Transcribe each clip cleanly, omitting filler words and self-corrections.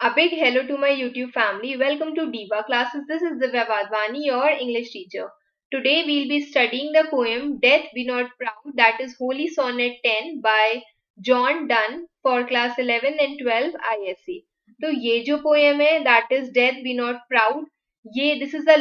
A big hello to my YouTube family. Welcome to Diva Classes. This is Divya Vadvani, your English teacher. Today we'll be studying the poem Death Be Not Proud, that is Holy Sonnet 10 by John Donne for class 11 and 12 ISC. तो ये जो poem है that is Death Be Not Proud, ये this is the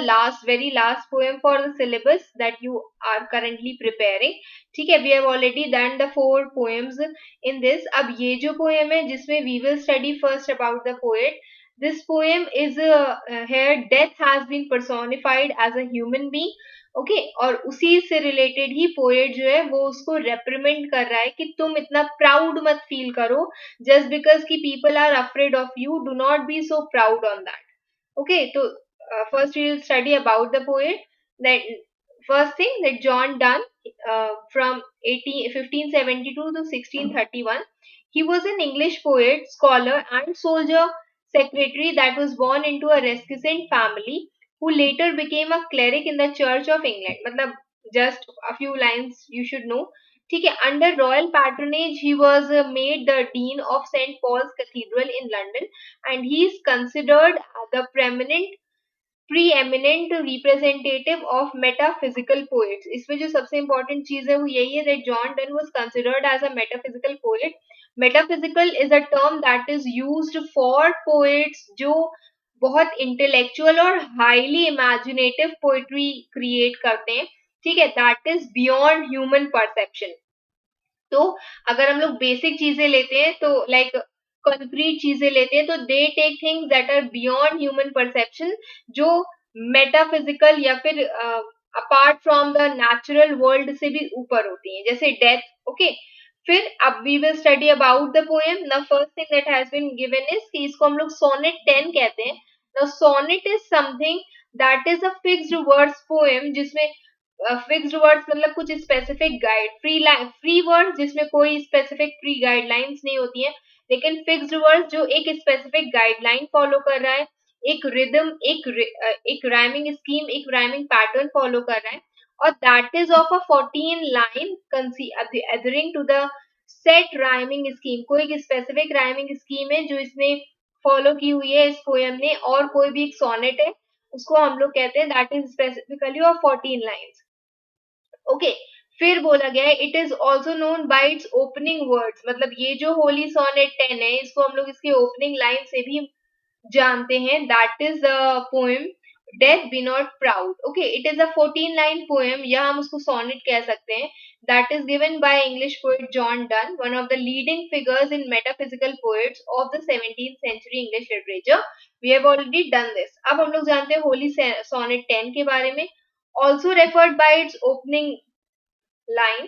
very last poem for the syllabus that you are currently preparing. ठीक है, we have already done the 4 poems in this. अब ये जो poem है जिसमें we will study first about the poet. This poem is here death has been personified as a human being. Okay और उसी से रिलेटेड ही पोएट जो है वो उसको रेप्रिमेंट कर रहा है कि तुम इतना प्राउड मत फील करो जस्ट बिकॉज कि people are afraid of you, do not be so proud on that. Okay तो first we will study about the poet. That first thing, that John Donne, from 1572 to 1631, he was an English poet, scholar, and soldier secretary that was born into a recusant family, who later became a cleric in the Church of England. मतलब just a few lines you should know. ठीक है, under royal patronage he was made the dean of St Paul's Cathedral in London, and he is considered the preeminent representative of metaphysical poets. इसमें जो सबसे important चीज है वो यही है that John Donne was considered as a metaphysical poet. Metaphysical is a term that is used for poets जो बहुत intellectual और highly imaginative poetry create करते हैं. ठीक है, that is beyond human perception. तो अगर हम लोग बेसिक चीजें लेते हैं तो लाइक कंक्रीट चीजें लेते हैं तो they take things that are beyond human perception, जो मेटाफिजिकल या फिर apart from the natural world से भी ऊपर होती हैं, जैसे डेथ. ओके, फिर अब we will study about the poem. The first thing that has been given is कि इसको हम लोग सोनेट 10 कहते हैं. The sonnet is something that is a fixed words poem, जिसमें फिक्स्ड वर्ड्स मतलब कुछ स्पेसिफिक गाइड, फ्री वर्ड्स जिसमें कोई स्पेसिफिक प्री गाइडलाइंस नहीं होती है, लेकिन फिक्स्ड वर्ड्स जो एक स्पेसिफिक गाइडलाइन फॉलो कर रहा है, एक रिदम, एक राइमिंग स्कीम, एक राइमिंग पैटर्न फॉलो कर रहा है, और that is of a 14 line adhering to the set rhyming scheme. कोई एक स्पेसिफिक राइमिंग स्कीम है जो इसने फॉलो की हुई है इस पोएम ने, और कोई भी एक सोनेट है उसको हम लोग कहते हैं that is specifically of 14 lines. Okay, फिर बोला गया है it is also known by it's opening words. मतलब ये जो होली सोनेट 10 है इसको हम लोग इसके ओपनिंग लाइन से भी जानते हैं, that is the poem death be not proud. Okay, it is a 14 line poem, या हम उसको सोनेट कह सकते हैं. That is given by English poet John Donne, one of the leading figures in metaphysical poets of the 17th century English literature. We have already done this. अब हम लोग जानते हैं होली सोनेट 10 के बारे में. Also referred by its opening line.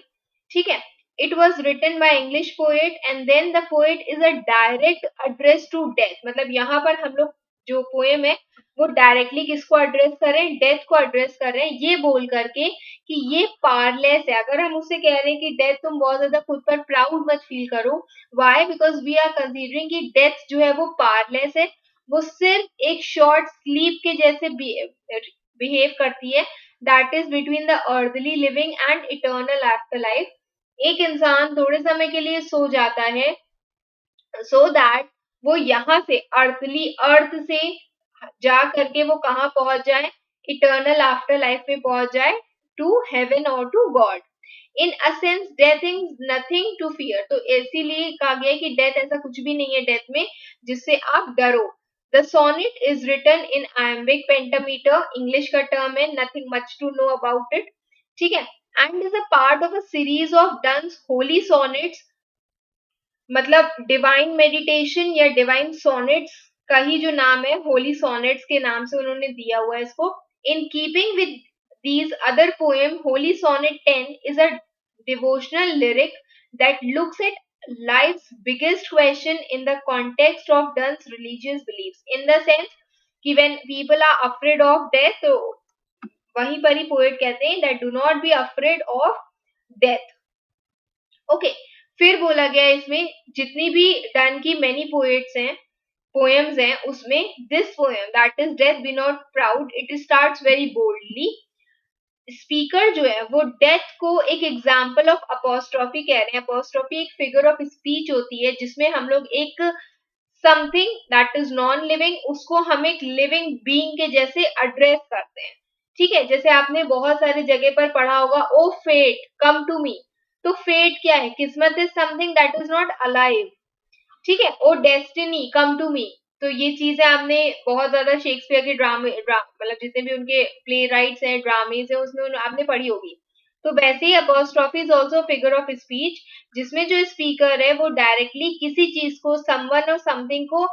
ठीक है, it was written by English poet and then the poet is a direct address to death. मतलब यहाँ पर हम लोग जो पोएम है वो डायरेक्टली किसको एड्रेस कर रहे हैं, डेथ को एड्रेस कर रहे हैं, ये बोल करके कि ये पावरलेस है. अगर हम उससे कह रहे हैं कि डेथ तुम बहुत ज्यादा खुद पर प्राउड मत फील करो, why, because we are considering कि डेथ जो है वो पावरलेस है, वो सिर्फ एक शॉर्ट स्लीप के जैसे बिहेव करती है, that is between the earthly living and eternal after life. एक इंसान थोड़े समय के लिए सो जाता है सो दैट वो यहाँ से अर्थ से जा करके वो कहाँ पहुंच जाए, इटर्नल आफ्टर लाइफ में पहुंच जाए, टू हेवन और to God. In a sense death is nothing to fear. तो इसीलिए कहा गया कि डेथ ऐसा कुछ भी नहीं है डेथ में जिससे आप डरो. The sonnet is written in iambic pentameter. English का term है, nothing much to know about it. ठीक है, and is a part of a series of Donne's holy sonnets. मतलब डिवाइन मेडिटेशन या डिवाइन सॉनेट्स का ही जो नाम है, होली सॉनेट्स के नाम से उन्होंने दिया हुआ है इसको. In keeping with these other poem, Holy Sonnet 10 is a devotional lyric that looks at life's biggest question in the context of Donne's religious beliefs. In the sense कि when people are afraid of death, तो वहीं पर ही poet कहते हैं that do not be afraid of death. Okay, फिर बोला गया इसमें जितनी भी डन की मेनी पोएट्स हैं, पोएम्स हैं, उसमें this poem that is death be not proud, it starts very boldly. Speaker जो है वो डेथ को एक एग्जाम्पल ऑफ अपोस्ट्रॉफी कह रहे हैं. अपोस्ट्रॉफी एक फिगर ऑफ स्पीच होती है जिसमें हम लोग एक something that is non living, उसको हम एक लिविंग बीइंग के जैसे एड्रेस करते हैं। ठीक है, जैसे आपने बहुत सारी जगह पर पढ़ा होगा, ओ फेट कम टू मी। तो फेट क्या है? किस्मत is something that is not alive. ठीक है, ओ डेस्टिनी कम टू मी। तो ये चीजें आपने बहुत ज्यादा शेक्सपियर के मतलब जितने भी उनके प्ले राइट्स हैं, ड्रामेज है, उसमें आपने पढ़ी होगी। तो वैसे ही apostrophe is also figure of speech, जिसमें जो स्पीकर है वो डायरेक्टली किसी चीज को, समवन और समथिंग को,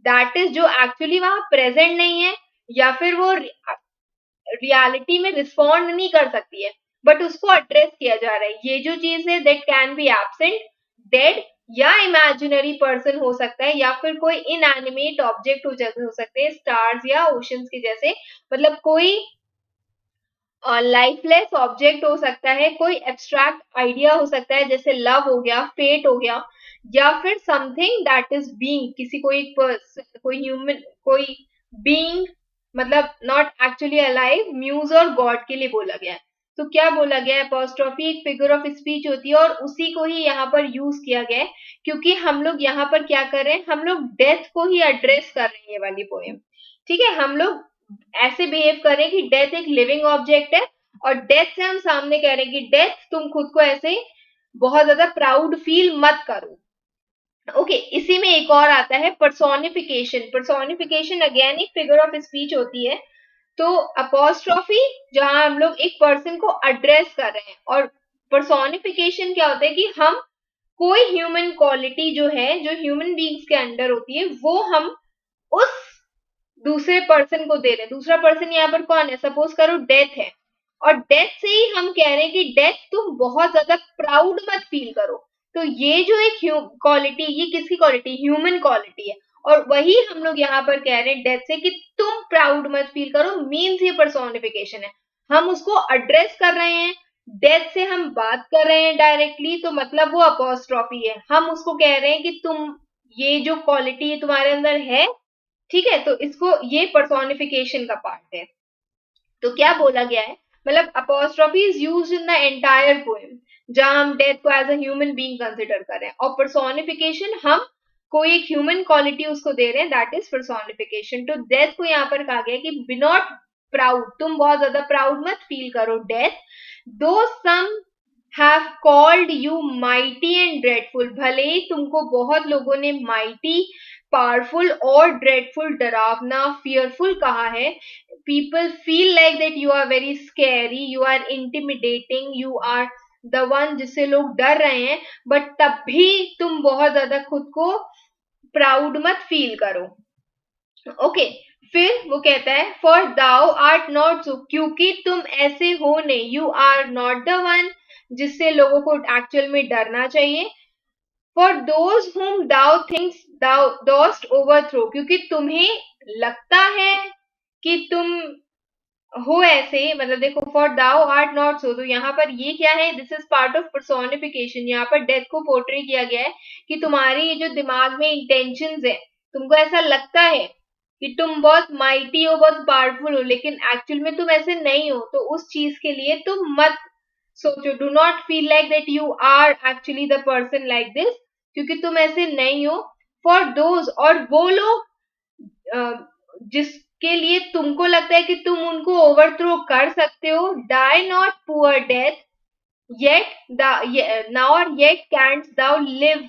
दैट इज जो एक्चुअली वहां प्रेजेंट नहीं है, या फिर वो रियलिटी में रिस्पॉन्ड नहीं कर सकती है, बट उसको एड्रेस किया जा रहा है। ये जो चीज है that can be absent, dead, या इमेजिनरी पर्सन हो सकता है, या फिर कोई इनएनिमेट ऑब्जेक्ट हो सकते हैं, स्टार्स या ओशंस के जैसे, मतलब कोई लाइफलेस ऑब्जेक्ट हो सकता है, कोई एब्स्ट्रैक्ट आइडिया हो सकता है, जैसे लव हो गया, फेट हो गया, या फिर समथिंग दैट इज बीइंग, किसी कोई ह्यूमन, कोई बीइंग, मतलब नॉट एक्चुअली अलाइव, म्यूज और गॉड के लिए बोला गया है। तो क्या बोला गया है? अपोस्ट्रोफी एक फिगर ऑफ स्पीच होती है, और उसी को ही यहाँ पर यूज किया गया है, क्योंकि हम लोग यहाँ पर क्या कर रहे हैं, हम लोग डेथ को ही एड्रेस कर रहे हैं, ये वाली पोएम। ठीक है, हम लोग ऐसे बिहेव करें कि डेथ एक लिविंग ऑब्जेक्ट है, और डेथ से हम सामने कह रहे हैं कि डेथ, तुम खुद को ऐसे बहुत ज्यादा प्राउड फील मत करो। ओके, इसी में एक और आता है पर्सोनिफिकेशन। पर्सोनिफिकेशन अगेन एक फिगर ऑफ स्पीच होती है। तो अपोस्ट्रॉफी जहां हम लोग एक पर्सन को एड्रेस कर रहे हैं, और पर्सोनिफिकेशन क्या होता है कि हम कोई ह्यूमन क्वालिटी जो है, जो ह्यूमन बींग्स के अंडर होती है, वो हम उस दूसरे पर्सन को दे रहे हैं। दूसरा पर्सन यहाँ पर कौन है? सपोज करो डेथ है, और डेथ से ही हम कह रहे हैं कि डेथ, तुम बहुत ज्यादा प्राउड मत फील करो। तो ये जो एक क्वालिटी, ये किसकी क्वालिटी? ह्यूमन क्वालिटी है, और वही हम लोग यहाँ पर कह रहे हैं डेथ से कि तुम प्राउड मत फील करो, मीन्स ये पर्सोनिफिकेशन है। हम उसको एड्रेस कर रहे हैं, डेथ से हम बात कर रहे हैं डायरेक्टली, तो मतलब वो अपोस्ट्रॉफी है। हम उसको कह रहे हैं कि तुम, ये जो क्वालिटी तुम्हारे अंदर है, ठीक है, तो इसको, ये पर्सोनिफिकेशन का पार्ट है। तो क्या बोला गया है, मतलब apostrophe is used in the entire poem, जहां हम डेथ को as a human being consider कर रहे हैं, और पर्सोनिफिकेशन हम कोई एक ह्यूमन क्वालिटी उसको दे रहे हैं, दैट इज पर्सोनिफिकेशन। तो डेथ को यहाँ पर कहा गया कि बी नॉट प्राउड, तुम बहुत ज्यादा प्राउड मत फील करो death, though some have called you mighty and dreadful, भले ही तुमको बहुत लोगों ने माइटी, पावरफुल और ड्रेडफुल, डरावना, फियरफुल कहा है। people feel like that you are very scary, you are intimidating, you are the one जिससे लोग डर रहे हैं, बट तब भी तुम बहुत ज्यादा खुद को प्राउड मत फील करो। ओके, फिर वो कहता है for thou art not so, क्योंकि तुम ऐसे हो नहीं, you are not the one जिससे लोगों को एक्चुअल में डरना चाहिए। फॉर दोज हुम दाउ थिंक्स दाउ डोस्ट ओवरथ्रो, क्योंकि तुम्हें लगता है कि तुम हो ऐसे, मतलब देखो, for thou art not so, तो यहाँ पर ये क्या है? This is part of personification. यहाँ पर डेथ को पोर्ट्रे किया गया है कि तुम्हारी ये जो दिमाग में इंटेंशंस है, तुमको ऐसा लगता है कि तुम बहुत माइटी हो, बहुत पावरफुल हो, लेकिन एक्चुअल में तुम ऐसे नहीं हो। तो उस चीज के लिए तुम मत सोचो, do not feel like that you are actually the person like this, क्योंकि तुम ऐसे नहीं हो। फॉर दोज, और वो लोग जिसके लिए तुमको लगता है कि तुम उनको ओवरथ्रो कर सकते हो, die not poor death, yet nor yet can't thou live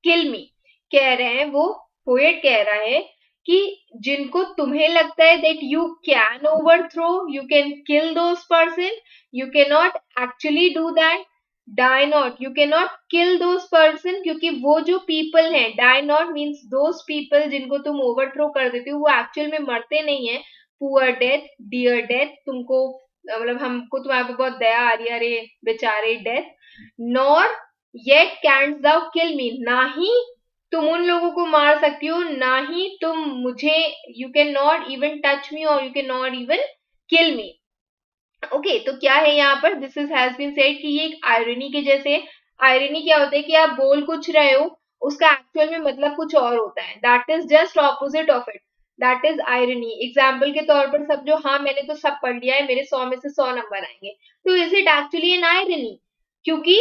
kill me. कह रहे हैं वो, पोएट कह रहा है कि जिनको तुम्हें लगता है that you can overthrow, you can kill those person, you can not actually do that. Die not, you can not kill those person, क्योंकि वो जो पीपल हैं, die not means those people जिनको तुम ओवरथ्रो कर देते हो, वो एक्चुअल में मरते नहीं है। पुअर डेथ, डियर डेथ, तुमको मतलब हमको तुम्हारे पे बहुत दया आ रही है, अरे बेचारे डेथ। नॉर येट कैंट दाउ किल मी, ना ही तुम उन लोगों को मार सकती हो, ना ही तुम मुझे, you can not even touch me, और you can not even kill me. Okay, तो क्या है यहाँ पर? This is has been said कि ये एक आयरनी के जैसे। आयरनी क्या होता है कि आप बोल कुछ रहे हो, उसका एक्चुअल में मतलब कुछ और होता है, that is just opposite of it, that is irony. Example के तौर पर सब जो, हाँ मैंने तो सब पढ़ लिया है, मेरे 100 में से 100 नंबर आएंगे, तो is it actually an irony? क्योंकि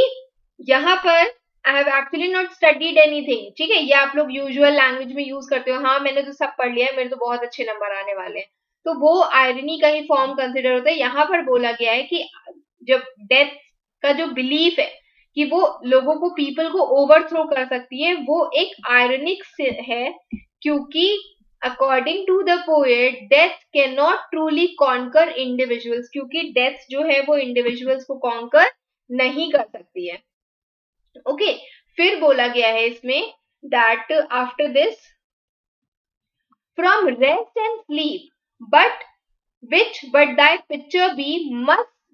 यहाँ पर I have actually not studied anything, ठीक है, ये आप लोग यूजुअल लैंग्वेज में यूज करते हो, हाँ मैंने तो सब पढ़ लिया है, मेरे तो बहुत अच्छे नंबर आने वाले हैं, तो वो आयरनी का ही फॉर्म कंसिडर होता है। यहाँ पर बोला गया है कि जब डेथ का जो बिलीफ है कि वो लोगों को, पीपल को ओवरथ्रो कर सकती है, वो एक आयरनिक है, क्योंकि according to the poet death can not truly conquer individuals, क्योंकि डेथ जो है वो इंडिविजुअल्स को कॉन्कर नहीं कर सकती है। ओके, फिर बोला गया है इसमें that after this from rest and sleep but but thy picture be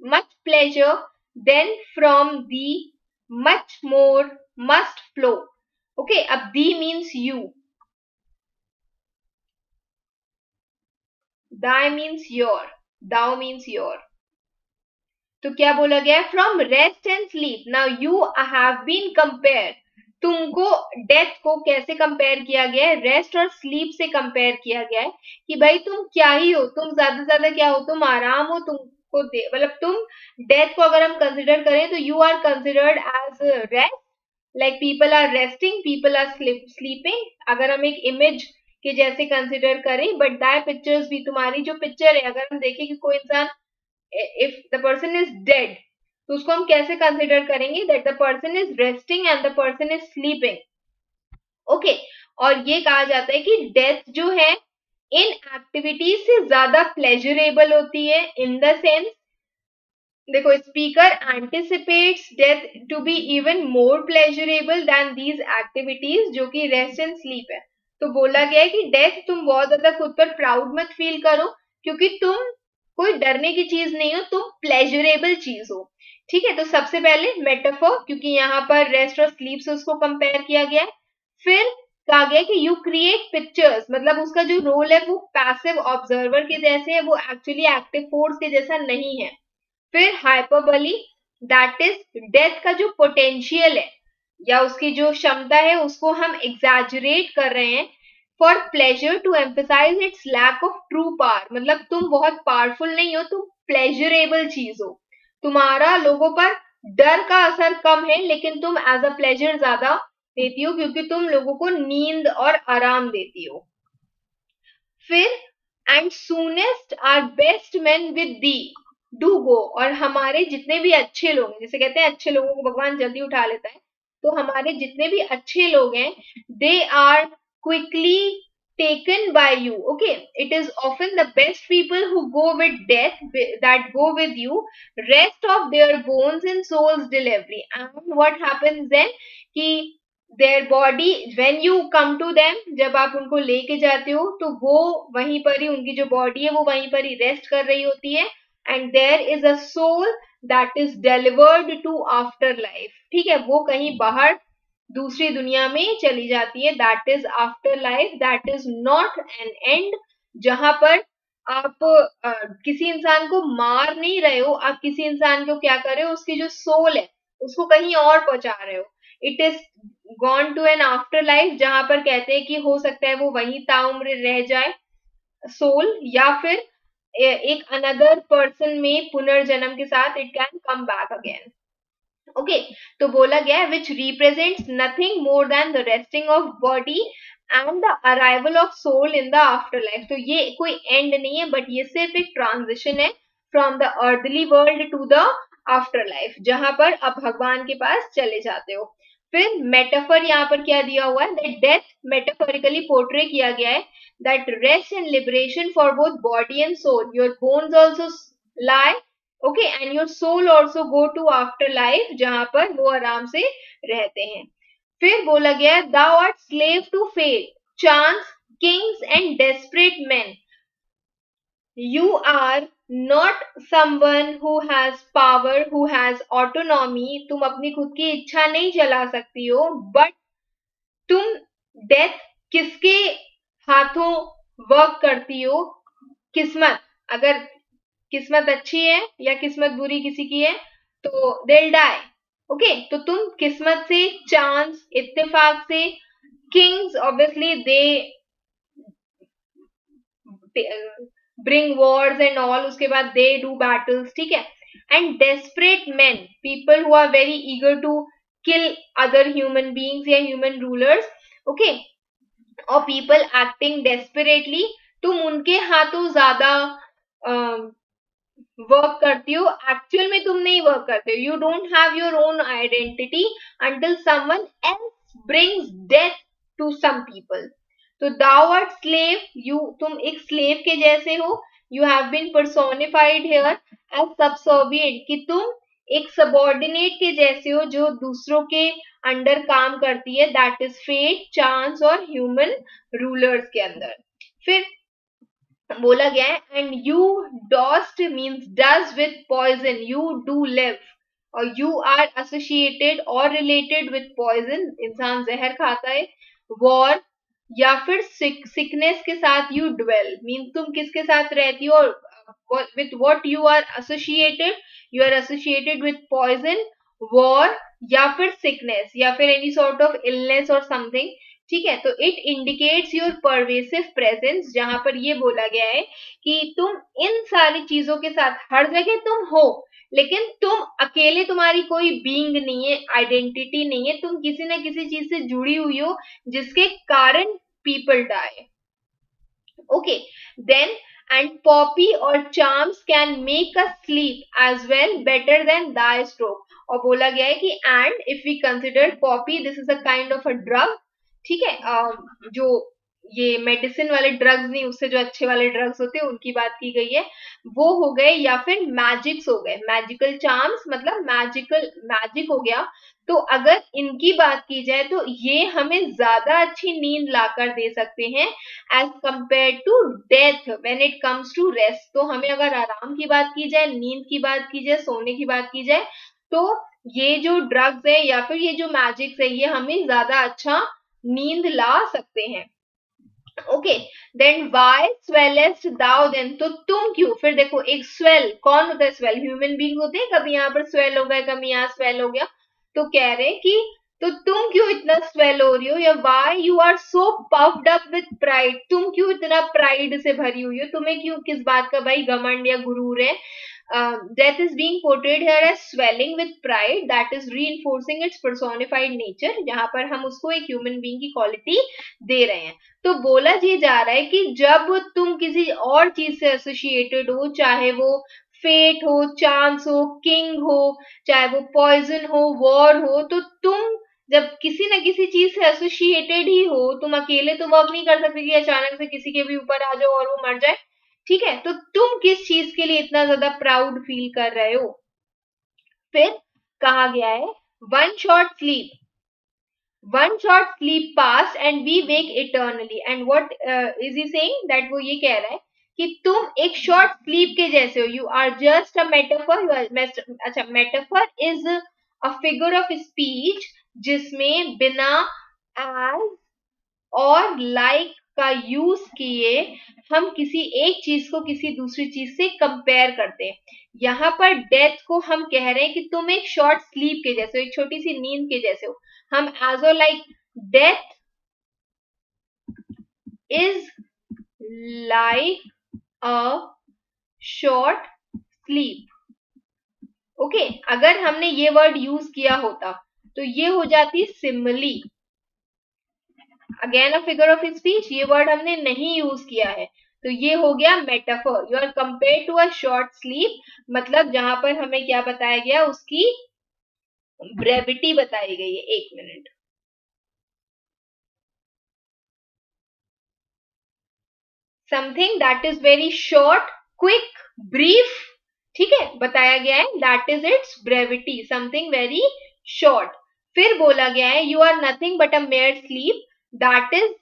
much pleasure then from thee much more must flow. Okay, अब thee means you, thy means your, thou means your, तो क्या बोला गया है, from rest and sleep now you have been compare, तुमको death को कैसे compare किया गया है, रेस्ट और स्लीप से कंपेयर किया गया है कि भाई तुम क्या ही हो, तुम ज्यादा से ज्यादा क्या हो, तुम आराम हो, तुमको मतलब तुम डेथ को अगर हम कंसिडर करें तो you are considered as rest, like people are resting, people are sleeping, अगर हम एक इमेज के जैसे कंसिडर करें, बट दैट पिक्चर्स भी, तुम्हारी जो पिक्चर है, अगर हम देखें कि कोई इंसान, if the person is dead, तो उसको हम कैसे कंसिडर करेंगे, that the person is resting and the person is sleeping. Okay, और ये कहा जाता है कि डेथ जो है इन एक्टिविटीज से ज्यादा प्लेजरेबल होती है, इन द सेंस, देखो, speaker anticipates death to be even more pleasurable than these activities, जो कि रेस्ट एंड स्लीप है। तो बोला गया है कि डेथ तुम बहुत ज्यादा खुद पर प्राउड मत फील करो, क्योंकि तुम कोई डरने की चीज नहीं हो, तुम प्लेजरेबल चीज हो, ठीक है। तो सबसे पहले मेटाफोर, क्योंकि यहाँ पर रेस्ट और स्लीप से उसको कंपेयर किया गया है। फिर कहा गया कि यू क्रिएट पिक्चर्स, मतलब उसका जो रोल है वो पैसिव ऑब्जर्वर के जैसे है, वो एक्चुअली एक्टिव फोर्स के जैसा नहीं है। फिर हाइपरबली, दैट इज डेथ का जो पोटेंशियल है या उसकी जो क्षमता है उसको हम एग्जैजरेट कर रहे हैं for pleasure to emphasise its lack of true power, मतलब तुम बहुत पावरफुल नहीं हो, तुम प्लेजरेबल चीज हो, तुम्हारा लोगों पर डर का असर कम है, लेकिन तुम एज अ प्लेजर ज्यादा देती हो, क्योंकि तुम लोगों को नींद और आराम देती हो। फिर and soonest our best men with thee do go, और हमारे जितने भी अच्छे लोग हैं, जैसे कहते हैं अच्छे लोगों को भगवान जल्दी उठा लेता है, तो हमारे जितने भी अच्छे लोग हैं, they are quickly taken by you. Okay, it is often the best people who go with death, that go with you, rest of their bones and souls delivery. And what happens then कि their body, when you come to them, जब आप उनको लेके जाते हो तो वो वहीं पर ही, उनकी जो बॉडी है वो वहीं पर ही रेस्ट कर रही होती है, and there is a soul that is delivered to afterlife, ठीक है, वो कहीं बाहर दूसरी दुनिया में चली जाती है, that is after life, that is not an and, जहां पर आप किसी इंसान को मार नहीं रहे हो, आप किसी इंसान को क्या कर रहे हो, उसकी जो सोल है उसको कहीं और पहुंचा रहे हो, it is gone to an afterlife, जहां पर कहते हैं कि हो सकता है वो वहीं ताउम्र रह जाए सोल, या फिर एक अनदर पर्सन में पुनर्जन्म के साथ it can come back again. Okay, तो बोला गया है which represents nothing more than the resting of body and the arrival of soul in the afterlife, तो ये कोई एंड नहीं है, बट ये सिर्फ एक ट्रांजिशन है from the earthly world to the afterlife, जहां पर अब भगवान के पास चले जाते हो। फिर मेटाफर यहाँ पर क्या दिया हुआ है, दैट डेथ मेटाफोरिकली पोर्ट्रे किया गया है, that rest and liberation for both body and soul, your bones also lie, okay, and your soul also go to afterlife, जहां पर वो आराम से रहते हैं। फिर बोला गया thou art slave to fate, chance, kings and desperate men, you are not someone who has power, who has autonomy, तुम अपनी खुद की इच्छा नहीं चला सकती हो, बट तुम डेथ किसके हाथों वर्क करती हो, किस्मत, अगर किस्मत अच्छी है या किस्मत बुरी किसी की है तो they'll die. ओके, तो तुम किस्मत से, चांस, इत्तेफाक से, kings obviously they bring wars and all, उसके बाद दे डू बैटल्स, ठीक है, and desperate men, people who are very eager to kill other human beings या human rulers, okay, or people acting desperately, तुम उनके हाथों ज्यादा वर्क करती हो, एक्चुअल में तुम नहीं वर्क करते हो. You don't have your own identity until someone else brings death to some people. तो दाउ आर स्लेव, यू तुम एक स्लेव के जैसे हो. You have been personified here as subservient, कि तुम एक सबॉर्डिनेट के जैसे हो जो दूसरों के अंडर काम करती है. दैट इज फेट, चांस और ह्यूमन रूलर्स के अंदर. फिर बोला गया है and you dost means does with poison, you do live, और यू आर एसोसिएटेड और रिलेटेड विथ पॉइजन, इंसान जहर खाता है. वॉर या फिर सिकनेस के साथ यू ड्वेल, मीन्स तुम किसके साथ रहती हो, with what you are associated, you are associated with poison, war या फिर सिकनेस या फिर एनी सॉर्ट ऑफ इलनेस और समथिंग. ठीक है, तो it indicates your pervasive presence, जहां पर ये बोला गया है कि तुम इन सारी चीजों के साथ हर जगह तुम हो, लेकिन तुम अकेले, तुम्हारी कोई बीइंग नहीं है, आइडेंटिटी नहीं है, तुम किसी न किसी चीज से जुड़ी हुई हो जिसके कारण people die. Okay, then and poppy or charms can make us sleep as well better than thy stroke. और बोला गया है कि and if we consider poppy, this is a kind of a drug. ठीक है, जो ये मेडिसिन वाले ड्रग्स नहीं, उससे जो अच्छे वाले ड्रग्स होते हैं उनकी बात की गई है, वो हो गए, या फिर मैजिक्स हो गए, मैजिकल चार्म्स मतलब मैजिकल मैजिक हो गया. तो अगर इनकी बात की जाए तो ये हमें ज्यादा अच्छी नींद लाकर दे सकते हैं as compare to death when it comes to rest. तो हमें अगर आराम की बात की जाए, नींद की बात की जाए, सोने की बात की जाए, तो ये जो ड्रग्स है या फिर ये जो मैजिक्स है, ये हमें ज्यादा अच्छा नींद ला सकते हैं. ओके, देन वाई स्वेलेस्ट दाउ देन, तो तुम क्यों, फिर देखो एक स्वेल, कौन होता है स्वेल, ह्यूमन बींग होते हैं, कभी यहाँ पर स्वेल हो गया, कभी यहाँ स्वेल हो गया. तो कह रहे कि तो तुम क्यों इतना स्वेल हो रही हो, या why you are so puffed up with pride, तुम क्यों इतना प्राइड से भरी हुई हो, तुम्हें क्यों किस बात का भाई घमंड या गुरूर है. Death is being portrayed here as swelling with pride, that is reinforcing its personified nature, जहां पर हम उसको एक ह्यूमन बीइंग की क्वालिटी दे रहे हैं. तो बोला ये जा रहा है कि जब तुम किसी और चीज से एसोसिएटेड हो, चाहे वो फेट हो, चांस हो, किंग हो, चाहे वो पॉइजन हो, वॉर हो, तो तुम जब किसी न किसी चीज से एसोसिएटेड ही हो, तुम अकेले तो वर्क नहीं कर सकते कि अचानक से किसी के भी ऊपर आ जाओ और वो मर जाए. ठीक है, तो तुम किस चीज के लिए इतना ज्यादा प्राउड फील कर रहे हो. फिर कहा गया है one short sleep past and we wake eternally. And what is he saying, that वो ये कह रहा है कि तुम एक शॉर्ट स्लीप के जैसे हो. You are just a metaphor. अच्छा, metaphor is a figure of speech जिसमें बिना एज और लाइक का यूज किए हम किसी एक चीज को किसी दूसरी चीज से कंपेयर करते हैं. यहाँ पर डेथ को हम कह रहे हैं कि तुम एक शॉर्ट स्लीप के जैसे हो, एक छोटी सी नींद के जैसे हो. हम as o like death is like a short sleep. Okay, अगर हमने ये वर्ड यूज किया होता तो ये हो जाती simile. Again a figure of speech, ये वर्ड हमने नहीं यूज किया है, तो ये हो गया metaphor. You are compare to a short sleep, मतलब जहां पर हमें क्या बताया गया, उसकी ब्रेविटी बताई गई है. एक minute, something that is very short, quick, brief. ठीक है, बताया गया है that is its brevity, something very short. फिर बोला गया है you are nothing but a mere sleep, that is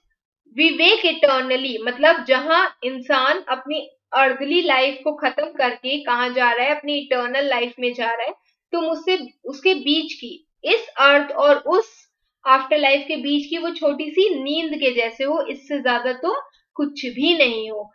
we wake eternally, मतलब जहां इंसान अपनी अर्दली लाइफ को खत्म करके कहा जा रहा है, अपनी इटर्नल लाइफ में जा रहा है. तुम उससे उसके बीच की, इस अर्थ और उस आफ्टर लाइफ के बीच की वो छोटी सी नींद के जैसे हो, इससे ज्यादा तुम कुछ भी नहीं हो.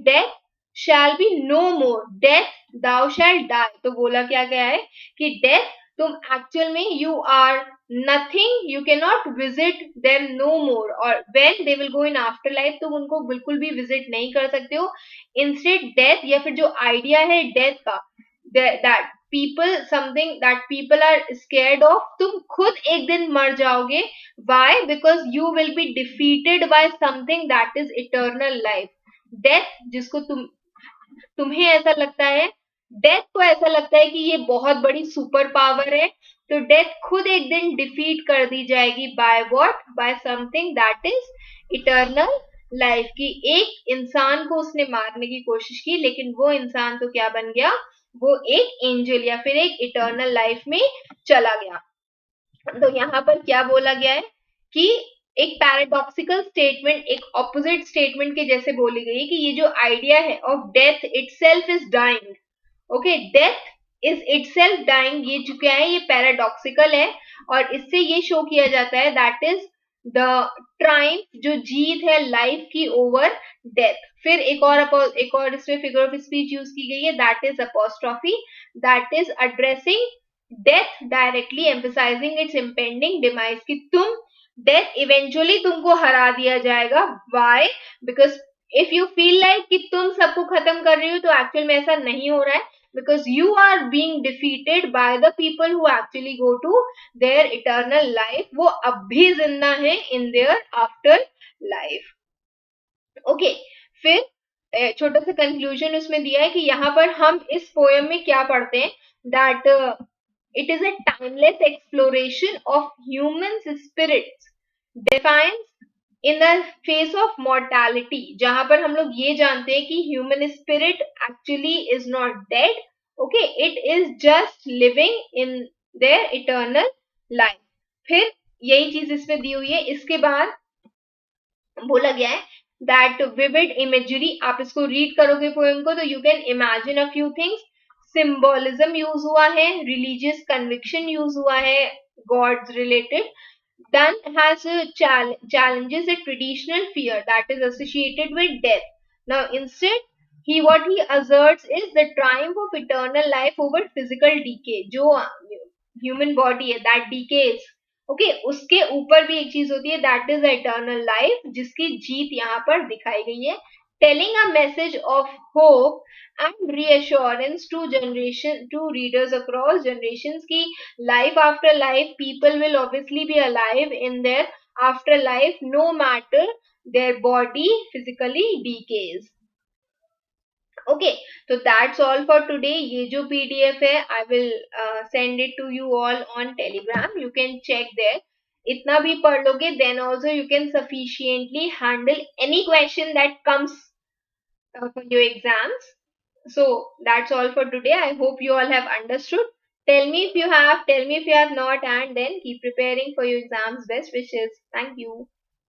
Death shall be no more, death thou shall die. तो बोला क्या गया है कि डेथ, तुम एक्चुअल में you are nothing, you can not visit them no more, और when they will go in afterlife तुम उनको बिल्कुल भी विजिट नहीं कर सकते हो. इंस्टेड डेथ, या फिर जो आइडिया है डेथ का, that people, something that people are scared of, तुम खुद एक दिन मर जाओगे. Why? Because you will be defeated by something that is eternal life. Death जिसको तुम्हें ऐसा लगता है, डेथ को ऐसा लगता है कि ये बहुत बड़ी सुपर पावर है, तो डेथ खुद एक दिन डिफीट कर दी जाएगी. By what? By something that is eternal life. की एक इंसान को उसने मारने की कोशिश की, लेकिन वो इंसान तो क्या बन गया, वो एक एंजल या फिर एक इटर्नल लाइफ में चला गया. तो यहाँ पर क्या बोला गया है कि एक पैराडॉक्सिकल स्टेटमेंट, एक ऑपोजिट स्टेटमेंट के जैसे बोली गई कि ये जो आइडिया है of death itself is dying. Okay, death is itself dying, ये जो क्या है, ये पैराडॉक्सिकल है. और इससे ये शो किया जाता है दैट इज द ट्राइम्फ, जो जीत है लाइफ की ओवर डेथ. फिर एक और इसमें फिगर ऑफ स्पीच यूज की गई है, that is apostrophe, that is addressing death directly, emphasising its impending demise, कि तुम डेथ इवेंचुअली तुमको हरा दिया जाएगा. Why? Because if you feel like कि तुम सबको खत्म कर रही हो, तो एक्चुअल में ऐसा नहीं हो रहा है, because you are being defeated by the people who actually go to their eternal life. वो अब भी जिंदा है in their after life. Okay, फिर छोटा सा कंक्लूजन उसमें दिया है कि यहाँ पर हम इस पोएम में क्या पढ़ते हैं, that it is a timeless exploration of human spirits defiance in the face of mortality, जहां पर हम लोग ये जानते हैं कि human spirit actually is not dead. Okay, it is just living in their eternal life. फिर यही चीज इसमें दी हुई है. इसके बाद बोला गया है दैट विविड इमेजरी, आप इसको रीड करोगे पोएम को, तो you can imagine a few things. Symbolism use हुआ है, रिलीजियस कन्विक्शन यूज हुआ है, gods related. Then has challenges a traditional fear that is associated with death. Now instead, what he asserts is the triumph of eternal life over physical decay. जो human body है that decays, okay, उसके ऊपर भी एक चीज होती है that is eternal life, जिसकी जीत यहाँ पर दिखाई गई है. Telling a message of hope and reassurance to readers across generations ki life after life, people will obviously be alive in their afterlife no matter their body physically decays. Okay, तो that's all for today. ये जो PDF है I will send it to you all on Telegram, you can check there. इतना भी पढ़ लोगे then also you can sufficiently handle any question that comes for your exams. So that's all for today. I hope you all have understood. Tell me if you have, tell me if you have not, and then keep preparing for your exams. Best wishes. Thank you.